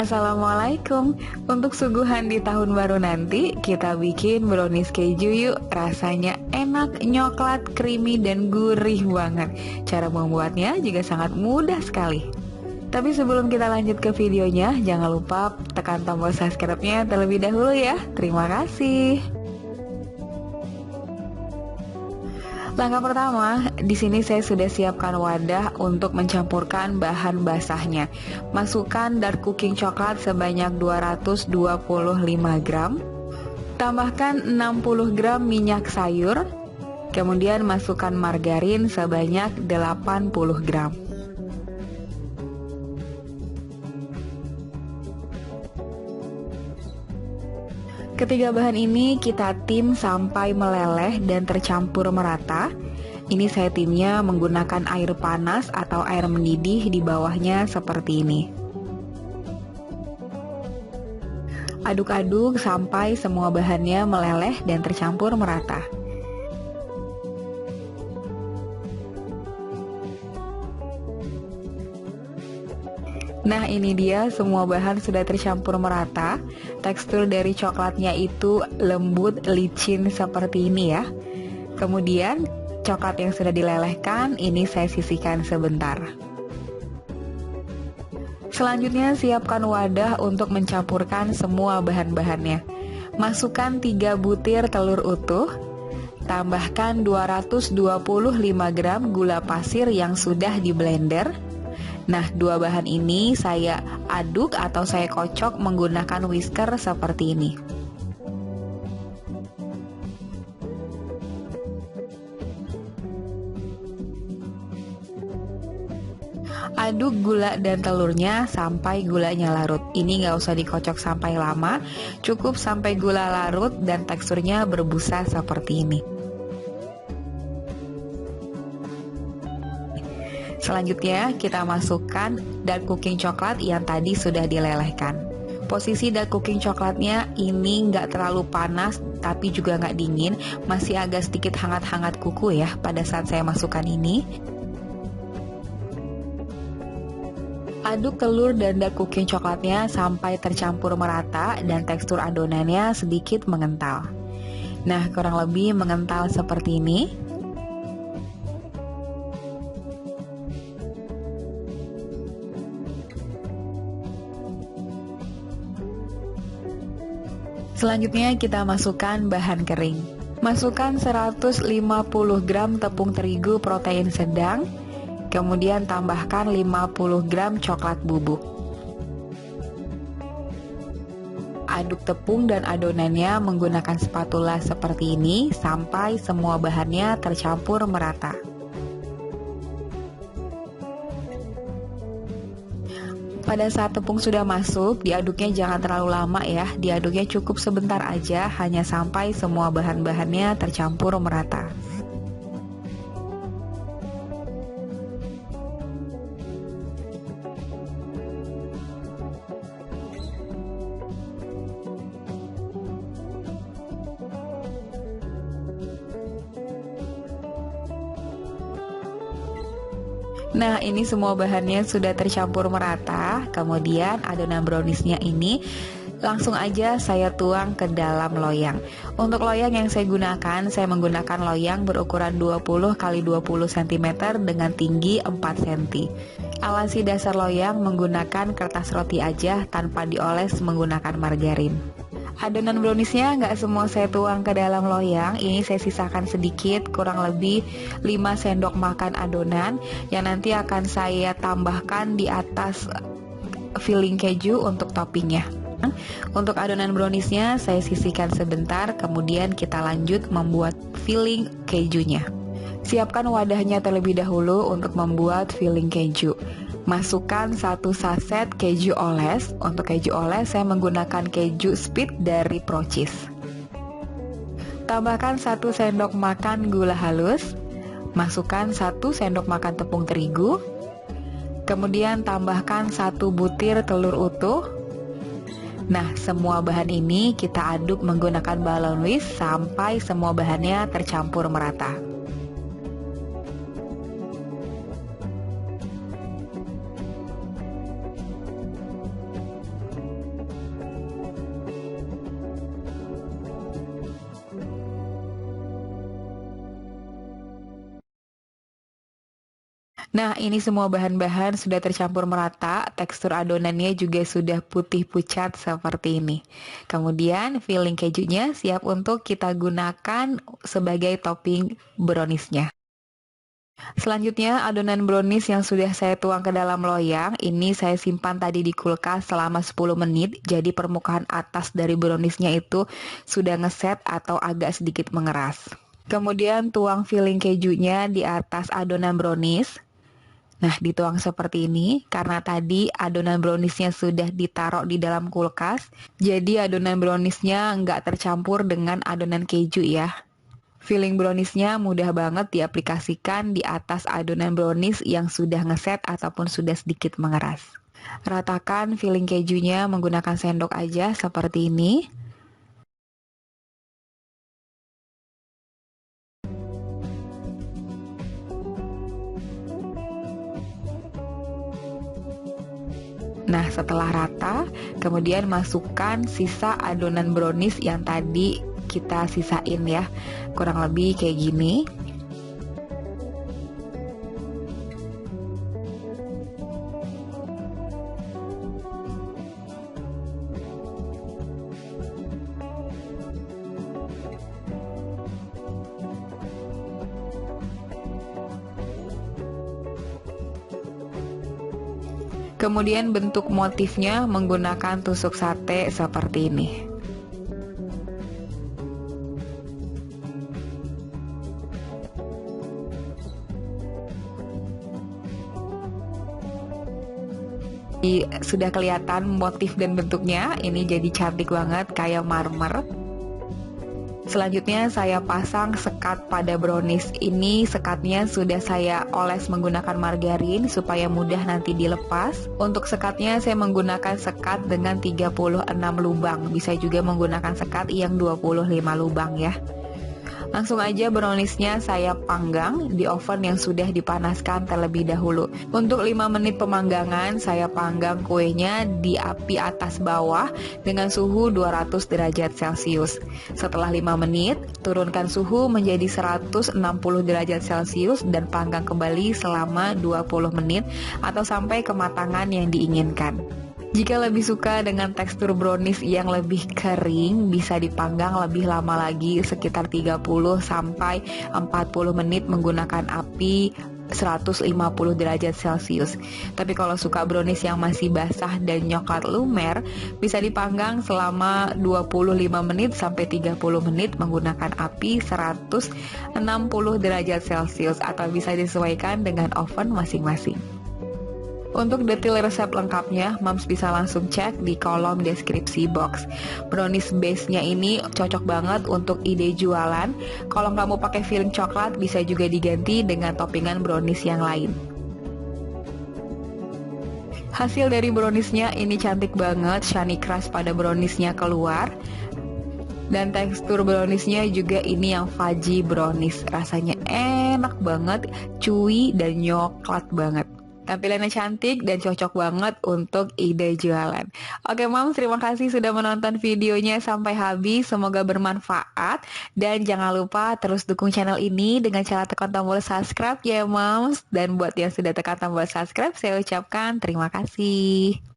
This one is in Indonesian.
Assalamualaikum. Untuk suguhan di tahun baru nanti, kita bikin brownies keju yuk. Rasanya enak, nyoklat, creamy, dan gurih banget. Cara membuatnya juga sangat mudah sekali. Tapi sebelum kita lanjut ke videonya, jangan lupa tekan tombol subscribe-nya terlebih dahulu ya. Terima kasih. Langkah pertama, di sini saya sudah siapkan wadah untuk mencampurkan bahan basahnya. Masukkan dark cooking coklat sebanyak 225 gram. Tambahkan 60 gram minyak sayur. Kemudian masukkan margarin sebanyak 80 gram. Ketiga bahan ini kita tim sampai meleleh dan tercampur merata. Ini saya timnya menggunakan air panas atau air mendidih di bawahnya seperti ini. Aduk-aduk sampai semua bahannya meleleh dan tercampur merata. Nah, ini dia, semua bahan sudah tercampur merata. Tekstur dari coklatnya itu lembut, licin seperti ini ya. Kemudian coklat yang sudah dilelehkan ini saya sisihkan sebentar. Selanjutnya siapkan wadah untuk mencampurkan semua bahan-bahannya. Masukkan 3 butir telur utuh. Tambahkan 225 gram gula pasir yang sudah di blender. Nah, dua bahan ini saya aduk atau saya kocok menggunakan whisker seperti ini. Aduk gula dan telurnya sampai gulanya larut. Ini nggak usah dikocok sampai lama, cukup sampai gula larut dan teksturnya berbusa seperti ini. Selanjutnya kita masukkan dark cooking coklat yang tadi sudah dilelehkan. Posisi dark cooking coklatnya ini nggak terlalu panas tapi juga nggak dingin, masih agak sedikit hangat-hangat kuku ya pada saat saya masukkan ini. Aduk telur dan dark cooking coklatnya sampai tercampur merata dan tekstur adonannya sedikit mengental. Nah, kurang lebih mengental seperti ini. Selanjutnya kita masukkan bahan kering. Masukkan 150 gram tepung terigu protein sedang. Kemudian tambahkan 50 gram coklat bubuk. Aduk tepung dan adonannya menggunakan spatula seperti ini sampai semua bahannya tercampur merata. Pada saat tepung sudah masuk, diaduknya jangan terlalu lama ya. Diaduknya cukup sebentar aja, hanya sampai semua bahan-bahannya tercampur merata. Nah, ini semua bahannya sudah tercampur merata. Kemudian adonan browniesnya ini langsung aja saya tuang ke dalam loyang. Untuk loyang yang saya gunakan, saya menggunakan loyang berukuran 20 x 20 cm dengan tinggi 4 cm. Alasi dasar loyang menggunakan kertas roti aja tanpa dioles menggunakan margarin. Adonan browniesnya nggak semua saya tuang ke dalam loyang, ini saya sisakan sedikit, kurang lebih 5 sendok makan adonan yang nanti akan saya tambahkan di atas filling keju untuk toppingnya. Untuk adonan browniesnya saya sisihkan sebentar, kemudian kita lanjut membuat filling kejunya. Siapkan wadahnya terlebih dahulu untuk membuat filling keju. Masukkan 1 saset keju oles. Untuk keju oles saya menggunakan keju speed dari Procis. Tambahkan 1 sendok makan gula halus. Masukkan 1 sendok makan tepung terigu. Kemudian tambahkan 1 butir telur utuh. Nah, semua bahan ini kita aduk menggunakan balon whisk sampai semua bahannya tercampur merata. Nah, ini semua bahan-bahan sudah tercampur merata, tekstur adonannya juga sudah putih pucat seperti ini. Kemudian, filling kejunya siap untuk kita gunakan sebagai topping browniesnya. Selanjutnya, adonan brownies yang sudah saya tuang ke dalam loyang, ini saya simpan tadi di kulkas selama 10 menit, jadi permukaan atas dari browniesnya itu sudah ngeset atau agak sedikit mengeras. Kemudian tuang filling kejunya di atas adonan brownies. Nah, dituang seperti ini karena tadi adonan browniesnya sudah ditaruh di dalam kulkas, jadi adonan browniesnya nggak tercampur dengan adonan keju ya. Filling browniesnya mudah banget diaplikasikan di atas adonan brownies yang sudah ngeset ataupun sudah sedikit mengeras. Ratakan filling kejunya menggunakan sendok aja seperti ini. Nah, setelah rata, kemudian masukkan sisa adonan brownies yang tadi kita sisain ya. Kurang lebih kayak gini. Kemudian bentuk motifnya menggunakan tusuk sate seperti ini. Sudah kelihatan motif dan bentuknya, ini jadi cantik banget kayak marmer. Selanjutnya saya pasang sekat pada brownies. Ini sekatnya sudah saya oles menggunakan margarin supaya mudah nanti dilepas. Untuk sekatnya saya menggunakan sekat dengan 36 lubang. Bisa juga menggunakan sekat yang 25 lubang ya. Langsung aja browniesnya saya panggang di oven yang sudah dipanaskan terlebih dahulu. Untuk 5 menit pemanggangan, saya panggang kuenya di api atas bawah dengan suhu 200 derajat Celcius. Setelah 5 menit, turunkan suhu menjadi 160 derajat Celcius dan panggang kembali selama 20 menit atau sampai kematangan yang diinginkan. Jika lebih suka dengan tekstur brownies yang lebih kering, bisa dipanggang lebih lama lagi sekitar 30 sampai 40 menit menggunakan api 150 derajat Celcius. Tapi kalau suka brownies yang masih basah dan coklat lumer, bisa dipanggang selama 25 menit sampai 30 menit menggunakan api 160 derajat Celcius atau bisa disesuaikan dengan oven masing-masing. Untuk detail resep lengkapnya, Moms bisa langsung cek di kolom deskripsi box. Brownies base-nya ini cocok banget untuk ide jualan. Kalau nggak mau pakai filling coklat, bisa juga diganti dengan toppingan brownies yang lain. Hasil dari browniesnya ini cantik banget, shiny crust pada browniesnya keluar. Dan tekstur browniesnya juga ini yang fudgy brownies. Rasanya enak banget, chewy dan coklat banget. Tampilannya cantik dan cocok banget untuk ide jualan. Oke Moms, terima kasih sudah menonton videonya sampai habis. Semoga bermanfaat. Dan jangan lupa terus dukung channel ini dengan cara tekan tombol subscribe ya Moms. Dan buat yang sudah tekan tombol subscribe, saya ucapkan terima kasih.